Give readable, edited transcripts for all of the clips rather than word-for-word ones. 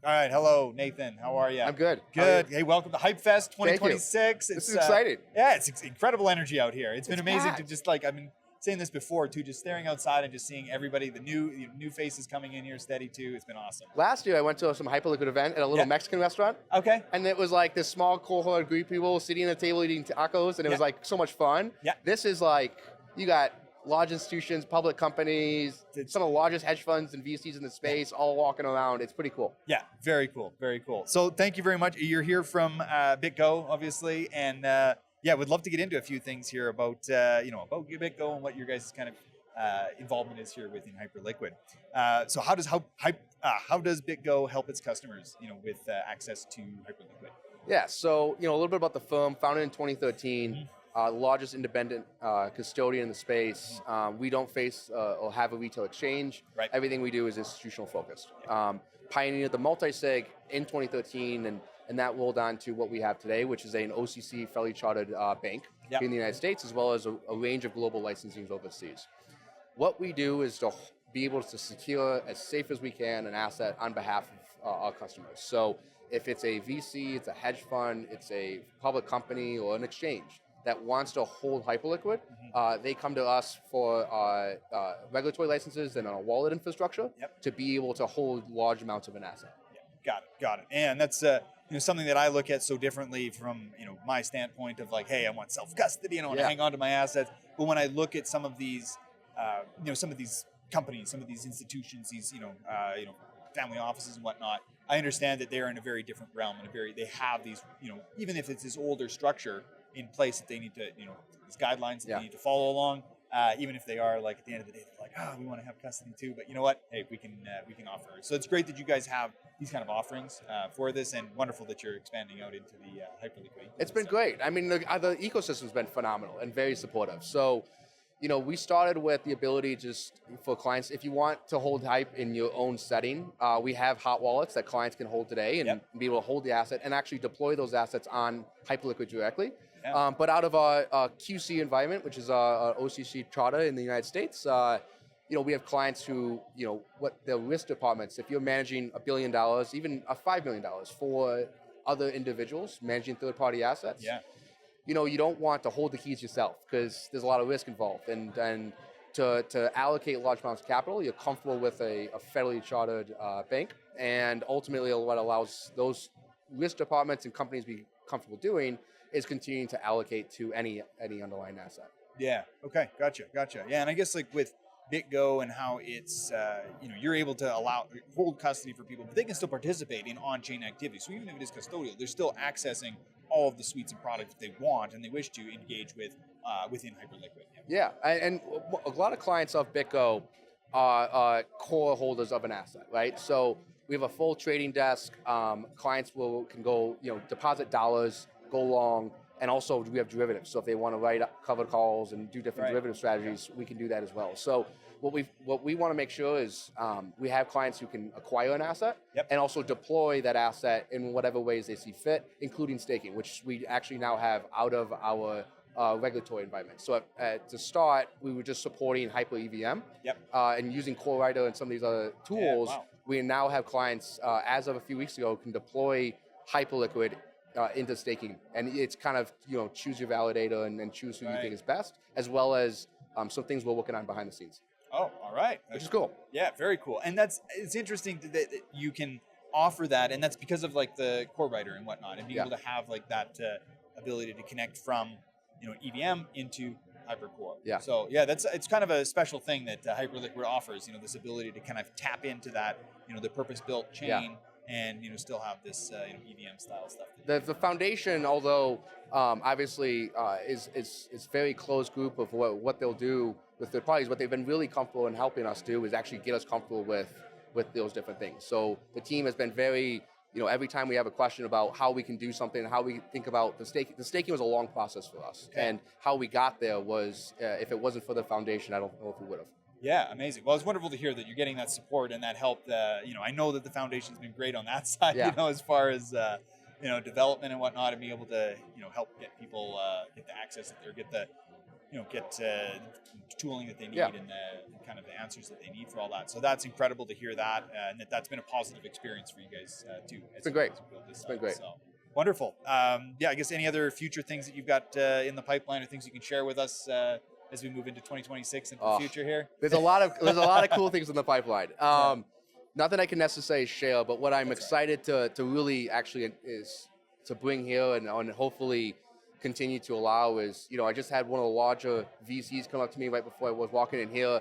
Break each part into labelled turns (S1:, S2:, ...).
S1: All right, hello, Nathan. How are you?
S2: I'm good.
S1: Good. Hey, welcome to HypeFest 2026.
S2: This is exciting.
S1: Yeah, it's incredible energy out here. It's been amazing
S2: packed.
S1: to just I've been saying this before too, just staring outside and just seeing everybody, the new faces coming in here steady too. It's been awesome.
S2: Last year I went to some Hyperliquid event at a little Mexican restaurant.
S1: Okay.
S2: And it was like this small cohort group of people sitting at a table eating tacos, and it was like so much fun.
S1: Yeah.
S2: This is like, you got large institutions, public companies, some of the largest hedge funds and VCs in the space all walking around. It's pretty cool.
S1: Yeah, very cool, very cool. So thank you very much. You're here from Bitgo, obviously, and we'd love to get into a few things here about about Bitgo and what your guys' kind of involvement is here within Hyperliquid. So how does Bitgo help its customers, with access to Hyperliquid?
S2: Yeah, so a little bit about the firm, founded in 2013.
S1: Mm-hmm.
S2: The largest independent custodian in the space. We don't face or have a retail exchange.
S1: Right.
S2: Everything we do is institutional focused. Pioneered the multi-sig in 2013, and that rolled on to what we have today, which is an OCC federally chartered bank in the United States, as well as a range of global licensings overseas. What we do is to be able to secure as safe as we can an asset on behalf of our customers. So if it's a VC, it's a hedge fund, it's a public company or an exchange that wants to hold Hyperliquid, they come to us for regulatory licenses and a wallet infrastructure to be able to hold large amounts of an asset.
S1: Yeah, got it. And that's something that I look at so differently from my standpoint of like, hey, I want self-custody and I want to hang on to my assets. But when I look at some of these, some of these companies, some of these institutions, these family offices and whatnot, I understand that they're in a very different realm and they have these, even if it's this older structure in place that they need to, these guidelines that they need to follow along, even if they are like at the end of the day, they're like, we want to have custody too, but you know what? Hey, we can offer it. So it's great that you guys have these kind of offerings for this, and wonderful that you're expanding out into the Hyperliquid.
S2: It's been great. I mean, the ecosystem's been phenomenal and very supportive. So, we started with the ability just for clients, if you want to hold Hype in your own setting, we have hot wallets that clients can hold today and be able to hold the asset and actually deploy those assets on Hyperliquid directly. Yeah. But out of our QC environment, which is our OCC charter in the United States, we have clients who, what their risk departments, if you're managing $1 billion, even $5 million for other individuals managing third-party assets, you don't want to hold the keys yourself because there's a lot of risk involved. And to allocate large amounts of capital, you're comfortable with a federally chartered bank. And ultimately, what allows those risk departments and companies be comfortable doing is continuing to allocate to any underlying asset. Yeah.
S1: Okay. Gotcha. Yeah. And I guess like with Bitgo and how it's, you're able to hold custody for people, but they can still participate in on-chain activity. So even if it is custodial, they're still accessing all of the suites and products that they want and they wish to engage with within Hyperliquid.
S2: Yeah. And a lot of clients of Bitgo are core holders of an asset, right? So we have a full trading desk. Clients can go, deposit dollars, go long, and also we have derivatives. So if they want to write up covered calls and do different derivative strategies, we can do that as well. So what we want to make sure is we have clients who can acquire an asset and also deploy that asset in whatever ways they see fit, including staking, which we actually now have out of our regulatory environment. So to start, we were just supporting HYPE-EVM and using CoreWriter and some of these other tools. Yeah, wow. We now have clients, as of a few weeks ago, can deploy Hyperliquid into staking, and it's kind of choose your validator and choose who you think is best, as well as some things we're working on behind the scenes.
S1: Oh, all right,
S2: which is cool.
S1: Yeah, very cool, and it's interesting that you can offer that, and that's because of like the core writer and whatnot, and being able to have like that ability to connect from EVM into Hypercore. Yeah. So yeah, it's kind of a special thing that Hyperliquid offers. This ability to kind of tap into that the purpose-built chain. Yeah. And still have this EVM style stuff.
S2: The foundation, although obviously is very close group of what they'll do with third parties. What they've been really comfortable in helping us do is actually get us comfortable with those different things. So the team has been very every time we have a question about how we can do something, how we think about the staking. The staking was a long process for us, and how we got there was if it wasn't for the foundation, I don't know if we would have.
S1: Yeah, amazing. Well, it's wonderful to hear that you're getting that support and that help. I know that the foundation's been great on that side. As far as development and whatnot, and being able to help get people get the access that they're get the get tooling that they need
S2: Yeah.
S1: and the kind of the answers that they need for all that. So that's incredible to hear that, and that's been a positive experience for you guys too.
S2: It's been great. It's been great.
S1: So. Wonderful. Yeah, I guess any other future things that you've got in the pipeline or things you can share with us as we move into 2026 and the future here?
S2: There's a lot of cool things in the pipeline. Nothing I can necessarily share, but what I'm excited to really actually is to bring here and hopefully continue to allow is, I just had one of the larger VCs come up to me right before I was walking in here,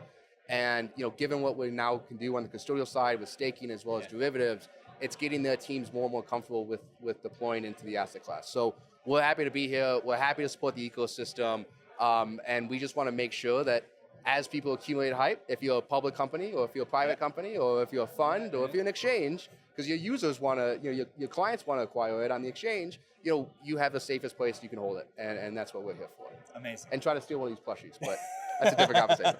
S2: and given what we now can do on the custodial side with staking as well as derivatives, it's getting their teams more and more comfortable with deploying into the asset class. So we're happy to be here. We're happy to support the ecosystem. And we just want to make sure that as people accumulate hype, if you're a public company or if you're a private company or if you're a fund or if you're an exchange, because your users want to, your clients want to acquire it on the exchange, you have the safest place you can hold it. And that's what we're here for.
S1: Amazing.
S2: And try to steal one of these plushies, but that's a different conversation.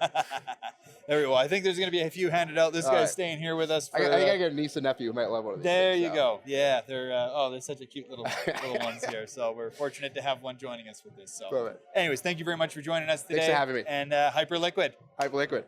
S1: There we go. I think there's going to be a few handed out. This guy's staying here with us. For,
S2: I think I got a niece and nephew who might love one of these.
S1: There you go. Yeah, they're such a cute little ones here. So we're fortunate to have one joining us with this. So, anyways, thank you very much for joining us today.
S2: Thanks for having me.
S1: And Hyperliquid.
S2: Hyperliquid.